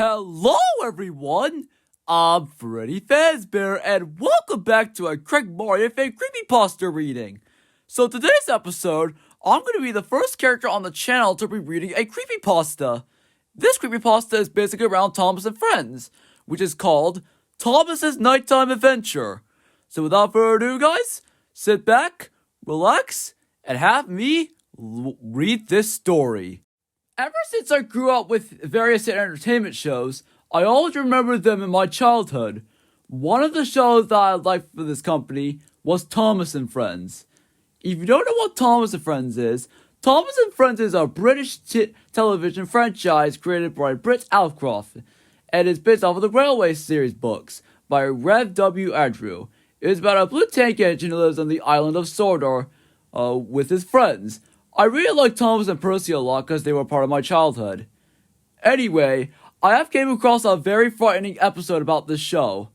Hello everyone, I'm Freddy Fazbear and welcome back to a Craig Mario fan CreepyPasta reading. So today's episode, I'm going to be the first character on the channel to be reading a CreepyPasta. This CreepyPasta is basically around Thomas and Friends, which is called Thomas's Nighttime Adventure. So without further ado guys, sit back, relax, and have me read this story. Ever since I grew up with various entertainment shows, I always remember them in my childhood. One of the shows that I liked for this company was Thomas and Friends. If you don't know what Thomas and Friends is a British television franchise created by Britt Alcroft, and is based off of the Railway series books by Rev W. Andrew. It is about a blue tank engine who lives on the island of Sodor with his friends. I really like Thomas and Percy a lot because they were part of my childhood. Anyway, I have came across a very frightening episode about this show.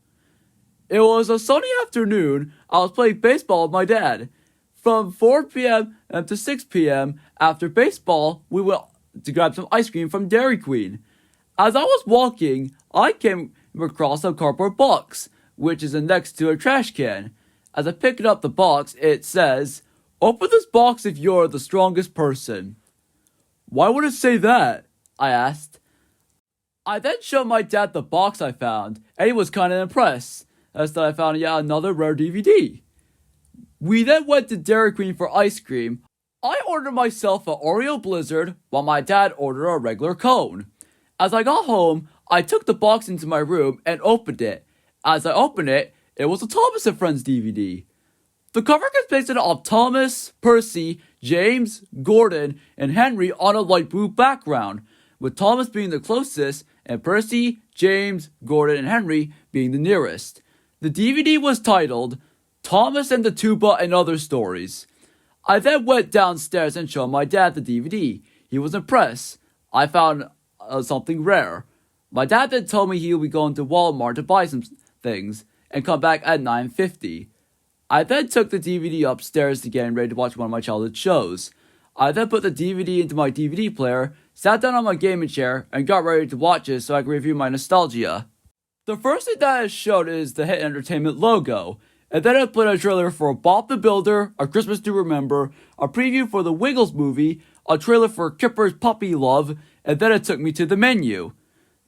It was a sunny afternoon. I was playing baseball with my dad. From 4 p.m. to 6 p.m. after baseball, we went to grab some ice cream from Dairy Queen. As I was walking, I came across a cardboard box, which is next to a trash can. As I picked up the box, it says, "Open this box if you're the strongest person." "Why would it say that?" I asked. I then showed my dad the box I found, and he was kind of impressed, as that I found yet another rare DVD. We then went to Dairy Queen for ice cream. I ordered myself an Oreo Blizzard, while my dad ordered a regular cone. As I got home, I took the box into my room and opened it. As I opened it, it was a Thomas and Friends DVD. The cover consisted of Thomas, Percy, James, Gordon, and Henry on a light blue background, with Thomas being the closest and Percy, James, Gordon, and Henry being the nearest. The DVD was titled Thomas and the Tuba and Other Stories. I then went downstairs and showed my dad the DVD. He was impressed. I found something rare. My dad then told me he would be going to Walmart to buy some things and come back at 9:50. I then took the DVD upstairs to get ready to watch one of my childhood shows. I then put the DVD into my DVD player, sat down on my gaming chair, and got ready to watch it so I could review my nostalgia. The first thing that it showed is the Hit Entertainment logo, and then it played a trailer for Bob the Builder, A Christmas to Remember, a preview for the Wiggles movie, a trailer for Kipper's Puppy Love, and then it took me to the menu.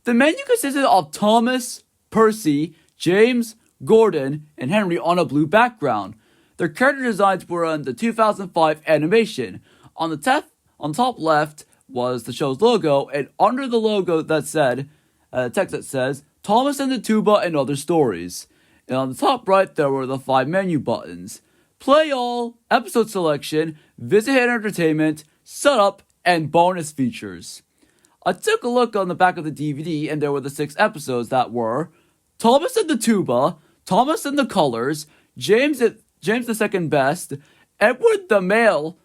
The menu consisted of Thomas, Percy, James, Gordon, and Henry on a blue background. Their character designs were on the 2005 animation. On the top left was the show's logo, and under the logo that said, text that says, Thomas and the Tuba and Other Stories. And on the top right, there were the 5 menu buttons. Play all, episode selection, visit Hit Entertainment, setup, and bonus features. I took a look on the back of the DVD, and there were the 6 episodes that were Thomas and the Tuba, Thomas and the Colors, James the Second Best, Edward the Male,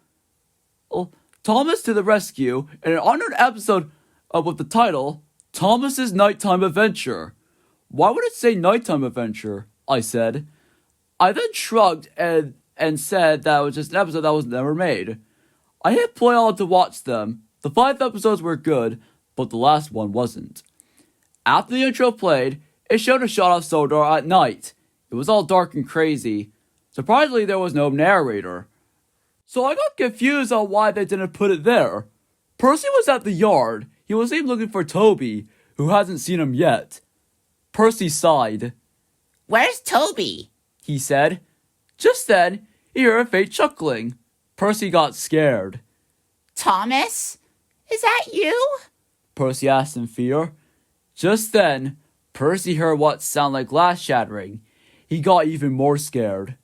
Thomas to the Rescue, and an honored episode with the title, Thomas's Nighttime Adventure. "Why would it say Nighttime Adventure?" I said. I then shrugged and said that it was just an episode that was never made. I hit play on to watch them. The 5 episodes were good, but the last one wasn't. After the intro played, it showed a shot of Sodor at night. It was all dark and crazy. Surprisingly, there was no narrator. So I got confused on why they didn't put it there. Percy was at the yard. He was even looking for Toby, who hasn't seen him yet. Percy sighed. "Where's Toby?" he said. Just then, he heard a faint chuckling. Percy got scared. "Thomas? Is that you?" Percy asked in fear. Just then, Percy heard what sounded like glass shattering. He got even more scared.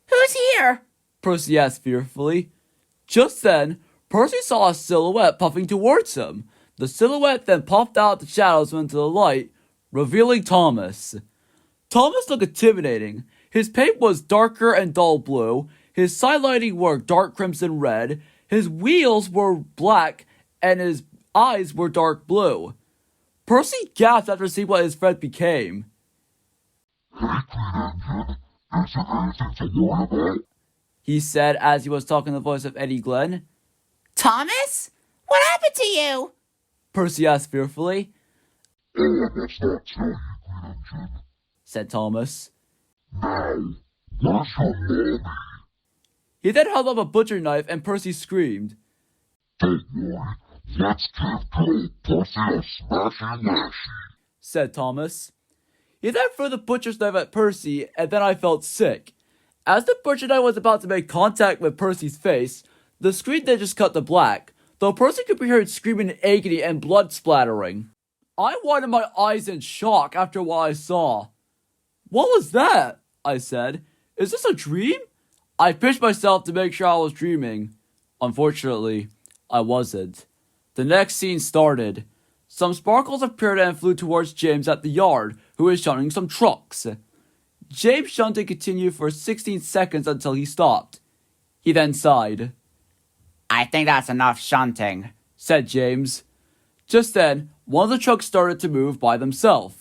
"Who's here?" Percy asked fearfully. Just then, Percy saw a silhouette puffing towards him. The silhouette then puffed out the shadows into the light, revealing Thomas. Thomas looked intimidating. His paint was darker and dull blue. His side lighting were dark crimson red. His wheels were black, and his eyes were dark blue. Percy gasped after seeing what his friend became. "Hey, Green Engine, is there anything to warn about?" he said as he was talking in the voice of Eddie Glenn. "Thomas? What happened to you?" Percy asked fearfully. Oh, I must not tell you, Green Engine. said Thomas. Now, where's your mommy? He then held up a butcher knife and Percy screamed. Don't worry, let's give good old Percy a smashy lashy, Said Thomas. He then threw the butcher's knife at Percy, and then I felt sick. As the butcher knife was about to make contact with Percy's face, the screen then just cut to black, though Percy could be heard screaming in agony and blood splattering. I widened my eyes in shock after what I saw. What was that? I said. Is this a dream? I pinched myself to make sure I was dreaming. Unfortunately, I wasn't. The next scene started. Some sparkles appeared and flew towards James at the yard, who was shunting some trucks. James shunting continued for 16 seconds until he stopped. He then sighed. I think that's enough shunting, Said James. Just then, one of the trucks started to move by themselves.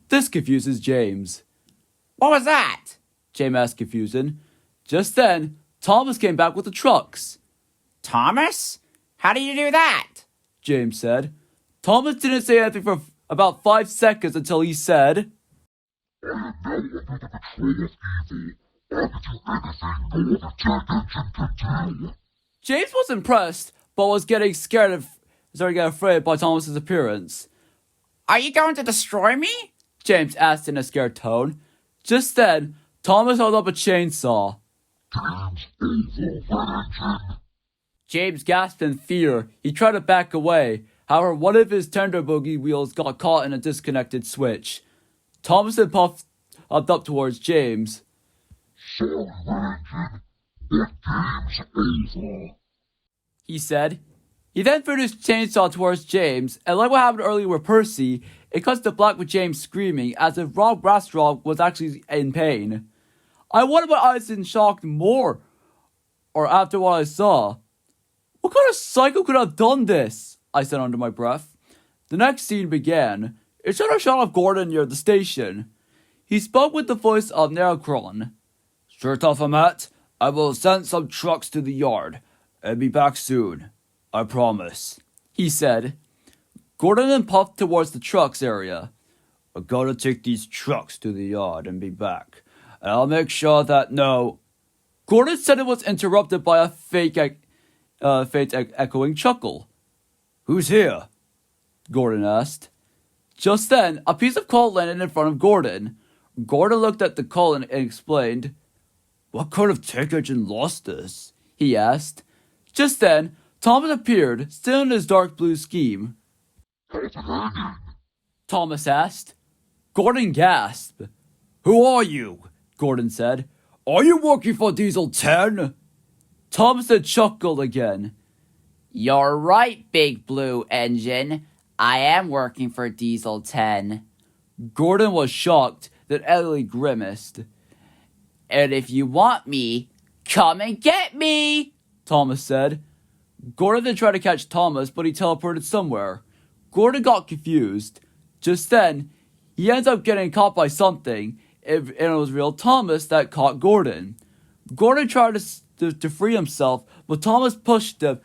This confuses James. What was that? James asked confused. Just then, Thomas came back with the trucks. Thomas? How do you do that? James said. Thomas didn't say anything for about 5 seconds until he said, I am now under the control of evil. I can do anything no other tech engine can do. James was impressed, but was getting started getting afraid by Thomas's appearance. Are you going to destroy me? James asked in a scared tone. Just then, Thomas held up a chainsaw. Game's over, Red Engine. James gasped in fear. He tried to back away. However, one of his tender boogie wheels got caught in a disconnected switch. Thomas then puffed up towards James. Sorry, Red Engine, but game's over, He said. He then threw his chainsaw towards James, and like what happened earlier with Percy, it cuts to black with James screaming as if Rob Rastrog was actually in pain. I wanted my eyes in shock more, or after what I saw. What kind of psycho could have done this? I said under my breath. The next scene began. It showed a shot of Gordon near the station. He spoke with the voice of Nerocron. Shirt off, Matt. I will send some trucks to the yard, and be back soon. I promise, he said. Gordon then puffed towards the trucks area. I gotta take these trucks to the yard and be back, and I'll make sure that no... Gordon said it was interrupted by a faint echoing chuckle. Who's here? Gordon asked. Just then, a piece of coal landed in front of Gordon. Gordon looked at the coal and explained. What kind of tech engine lost this? He asked. Just then, Thomas appeared, still in his dark blue scheme. how's it hanging? Thomas asked. Gordon gasped. Who are you? Gordon said. Are you working for Diesel 10? Thomas had chuckled again. You're right, Big Blue Engine. I am working for Diesel 10. Gordon was shocked, then utterly grimaced. And if you want me, come and get me, Thomas said. Gordon then tried to catch Thomas, but he teleported somewhere. Gordon got confused. Just then, he ends up getting caught by something, and it was real Thomas that caught Gordon. Gordon tried to free himself, but Thomas pushed him,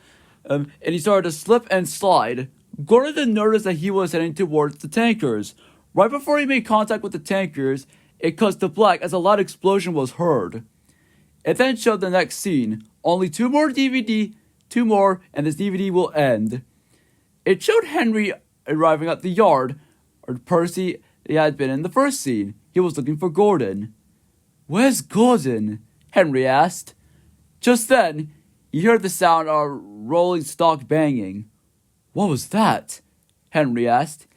and he started to slip and slide. Gordon then noticed that he was heading towards the tankers. Right before he made contact with the tankers, it cuts to black as a loud explosion was heard. It then showed the next scene. Only two more, and this DVD will end. It showed Henry arriving at the yard, or Percy had been in the first scene. He was looking for Gordon. Where's Gordon? Henry asked. Just then, he heard the sound of rolling stock banging. What was that? Henry asked.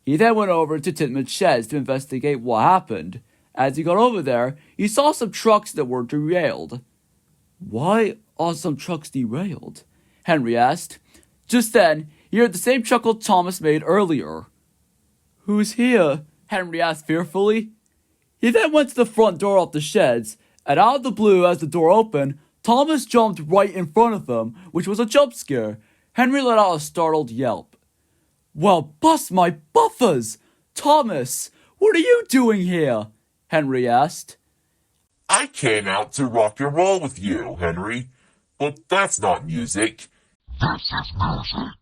He then went over to Titman's sheds to investigate what happened. As he got over there, he saw some trucks that were derailed. Why are some trucks derailed? Henry asked. Just then, he heard the same chuckle Thomas made earlier. Who's here? Henry asked fearfully. He then went to the front door of the sheds, and out of the blue as the door opened, Thomas jumped right in front of him, which was a jump scare. Henry let out a startled yelp. Well, bust my buffers! Thomas, what are you doing here? Henry asked. I came out to rock and roll with you, Henry. But that's not music. This is music.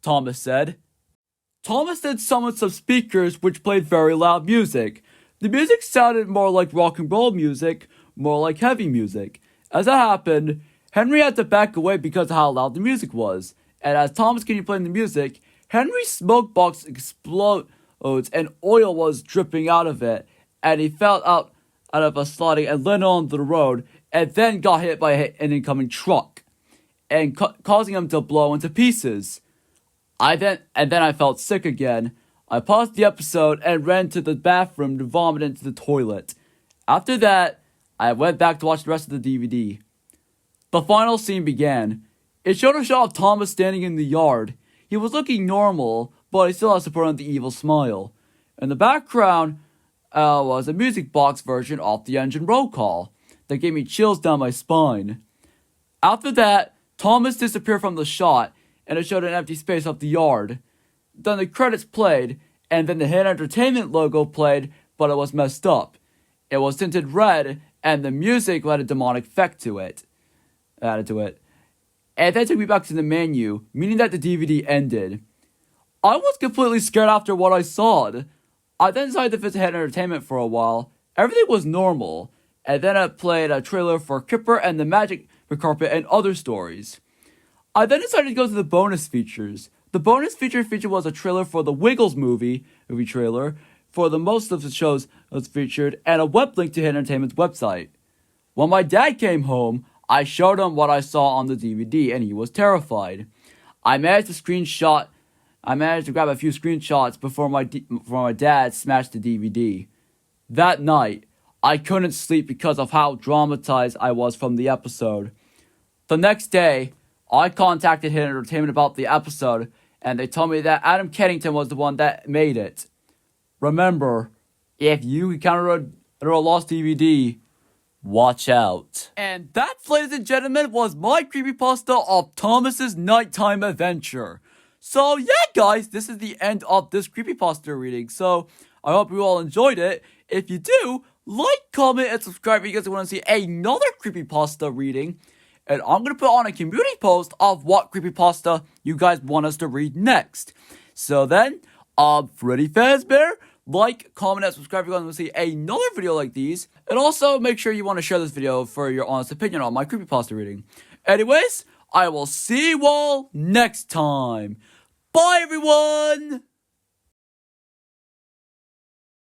Thomas said. Thomas then summoned some speakers which played very loud music. The music sounded more like rock and roll music, more like heavy music. As that happened, Henry had to back away because of how loud the music was. And as Thomas continued playing the music, Henry's smoke box explodes and oil was dripping out of it. And he fell out of a sliding and landed on the road and then got hit by an incoming truck and causing him to blow into pieces. I felt sick again. I paused the episode and ran to the bathroom to vomit into the toilet. After that, I went back to watch the rest of the DVD. The final scene began. It showed a shot of Thomas standing in the yard. He was looking normal, but he still has to put on the evil smile. In the background was a music box version of the engine roll call that gave me chills down my spine. After that, Thomas disappeared from the shot, and it showed an empty space of the yard. Then the credits played, and then the Hit Entertainment logo played, but it was messed up. It was tinted red, and the music had a demonic effect added to it. And then took me back to the menu, meaning that the DVD ended. I was completely scared after what I saw. I then decided to visit Hit Entertainment for a while. Everything was normal, and then it played a trailer for Kipper and the Magic Carpet and other stories. I then decided to go to the bonus features. The bonus feature was a trailer for the Wiggles movie trailer, for the most of the shows was featured, and a web link to Hit Entertainment's website. When my dad came home, I showed him what I saw on the DVD, and he was terrified. I managed to grab a few screenshots before my dad smashed the DVD. That night, I couldn't sleep because of how traumatized I was from the episode. The next day, I contacted Hit Entertainment about the episode, and they told me that Adam Kennington was the one that made it. Remember, if you encounter a lost DVD, watch out. And that, ladies and gentlemen, was my creepypasta of Thomas's Nighttime Adventure. So yeah, guys, this is the end of this creepypasta reading. So I hope you all enjoyed it. If you do, like, comment, and subscribe if you guys want to see another creepypasta reading. And I'm going to put on a community post of what creepypasta you guys want us to read next. So then, I'm Freddy Fazbear. Like, comment, and subscribe if you guys want to see another video like these. And also, make sure you want to share this video for your honest opinion on my creepypasta reading. Anyways, I will see you all next time. Bye, everyone!